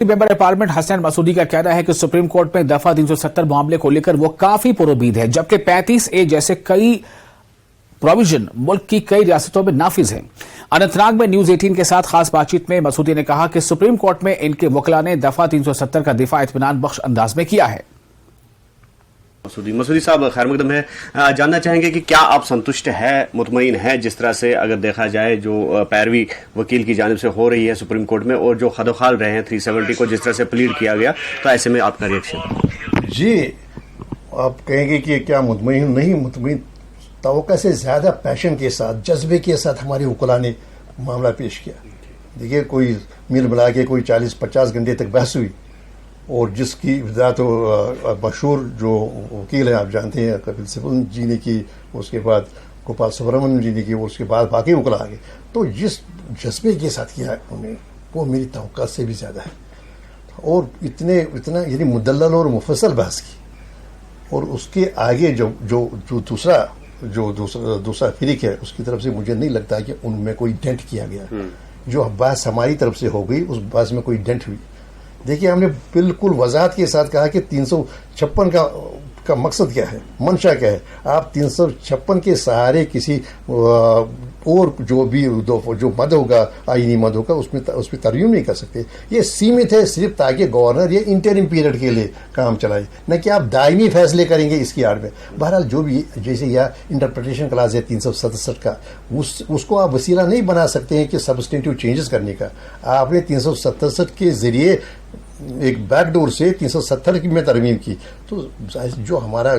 Member parliament Hasan Masoodi का कहना है कि सुप्रीम कोर्ट में दफा 370 मामले को लेकर वो काफी पुरउम्मीद है, जबकि 35A जैसे कई प्रोविजन मुल्क की कई रियासतों में नाफिज हैं। अनंतनाग में न्यूज 18 के साथ खास बातचीत में मसूदी ने कहा कि सुप्रीम कोर्ट में इनके वकला ने दफा 370 का दिफा इत्मीनान बख्श अंदाज में किया है। मसूदी साहब खैर मकदम है, जानना चाहेंगे कि क्या आप संतुष्ट है, मुतमईन है जिस तरह से अगर देखा जाए जो पैरवी वकील की जानिब से हो रही है सुप्रीम कोर्ट में और जो खदोखाल रहे हैं 370 को जिस तरह से प्लीड किया गया, तो ऐसे में आपका रिएक्शन? जी, आप कहेंगे कि क्या मुतमईन नहीं, मुतमईन तवक्को से ज्यादा पैशन के साथ, जज्बे के साथ हमारे वकला ने मामला पेश किया। देखिए, कोई मिल मिला के कोई 40-50 घंटे तक बहस हुई और जिसकी इब्तिदा तो मशहूर जो वकील हैं आप जानते हैं कपिल सिब्बल जी ने की, उसके बाद गोपाल सुब्रमण्यम जी ने की, उसके बाद बाकी वकला आ गए। तो जिस जज्बे के साथ किया उन्होंने वो मेरी तवक्को से भी ज़्यादा है और इतना यानी मुदल्लल और मुफस्सल बहस की। और उसके आगे जो दूसरा फरीक है उसकी तरफ से मुझे नहीं लगता कि उनमें कोई डेंट किया गया। जो बहस हमारी तरफ से हो गई उस बहस में कोई डेंट हुई। देखिए, हमने बिल्कुल वजाहत के साथ कहा कि 356 का मकसद क्या है, मंशा क्या है। आप 356 के सहारे किसी और जो मद होगा, आईनी मद होगा, उसमें तरमीम नहीं कर सकते। ये सीमित है सिर्फ ताकि गवर्नर ये इंटरिम पीरियड के लिए काम चलाए, न कि आप दायमी फैसले करेंगे इसकी आड़ में। बहरहाल जो भी जैसे यह इंटरप्रिटेशन क्लास है 367 का, उसको आप वसीला नहीं बना सकते हैं कि सबस्टेंटिव चेंजेस करने का। आपने 367 के जरिए एक बैकडोर से 370 में तरमीम की, तो जो हमारा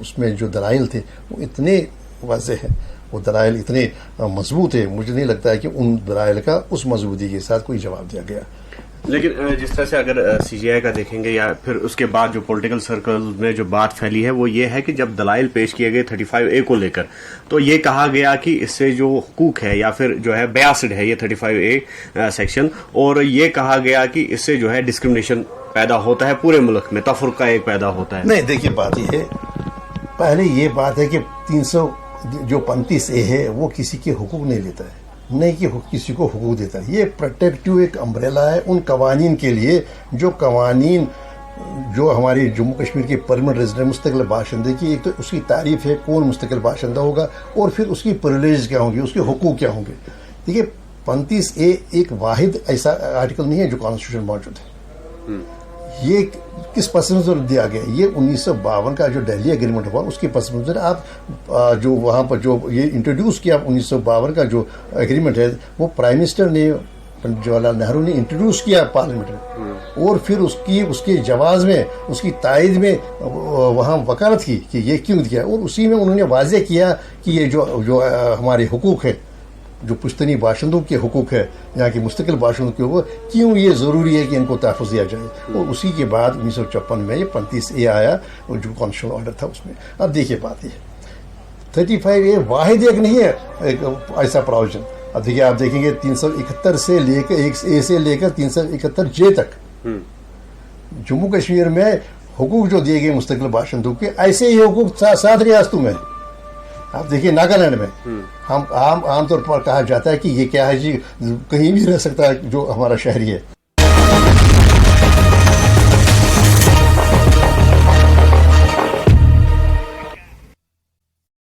उसमें जो दलाइल थे वो इतने वाज़ेह हैं, वो दलाइल इतने मजबूत है, मुझे नहीं लगता है कि उन दलाइल का उस मजबूती के साथ कोई जवाब दिया गया। लेकिन जिस तरह से अगर सीजीआई का देखेंगे या फिर उसके बाद जो पॉलिटिकल सर्कल में जो बात फैली है वो ये है कि जब दलाइल पेश किए गए 35A को लेकर, तो ये कहा गया कि इससे जो हुकूक है या फिर जो है बेयासिड है ये 35A सेक्शन, और ये कहा गया कि इससे जो है डिस्क्रिमिनेशन पैदा होता है पूरे मुल्क में, तफरुका एक पैदा होता है। नहीं, देखिए बात ये है, पहले ये बात है कि 35A है वो किसी के हुकूक नहीं लेता है, नहीं कि किसी को हुकूक देता है। ये प्रोटेक्टिव एक अम्ब्रेला है उन कवानीन के लिए जो कवानीन जो हमारे जम्मू कश्मीर के परमानेंट रेजिडेंट मुस्तकिल बाशिंदे की, एक तो उसकी तारीफ है कौन मुस्तकिल बाशिंदा होगा और फिर उसकी प्रिविलेज क्या होंगे, उसके हुकूक क्या होंगे। देखिए, 35A एक वाहिद ऐसा आर्टिकल नहीं है जो कॉन्स्टिट्यूशन मौजूद है। ये किस पस मंजर दिया गया, ये 1952 का जो दिल्ली एग्रीमेंट हुआ उसके पस मंजर आप जो वहाँ पर जो ये इंट्रोड्यूस किया 1952 का जो एग्रीमेंट है वो प्राइम मिनिस्टर ने पंडित जवाहरलाल नेहरू ने इंट्रोड्यूस किया पार्लियामेंट में, और फिर उसके जवाब में उसकी तायद में वहाँ वकालत की कि ये क्यों किया, और उसी में उन्होंने वाज़ेह किया कि ये जो हमारे हुकूक है, जो पुश्तनी बाशिंदों के हुकूक है, यहाँ के मुस्तकिल बाशिंदों के हुकूक, क्यों ये ज़रूरी है कि इनको तहफ़्फ़ुज़ दिया जाए। और उसी के बाद 1956 में ये 35A आया और जो कॉन्स्टिट्यूशनल ऑर्डर था उसमें। अब देखिए बात ये 35A वाहिद एक नहीं है एक ऐसा प्रोविजन। अब देखिए, आप देखेंगे 371 से लेकर 1A से लेकर 371J तक जम्मू कश्मीर में हुकूक जो दिए गए मुस्तकिल बाशिंदों के, ऐसे ही हुकूक 7 रियासतों में। आप देखिए नागालैंड में हम आमतौर पर कहा जाता है कि ये क्या है जी, कहीं भी रह सकता है जो हमारा शहरी है।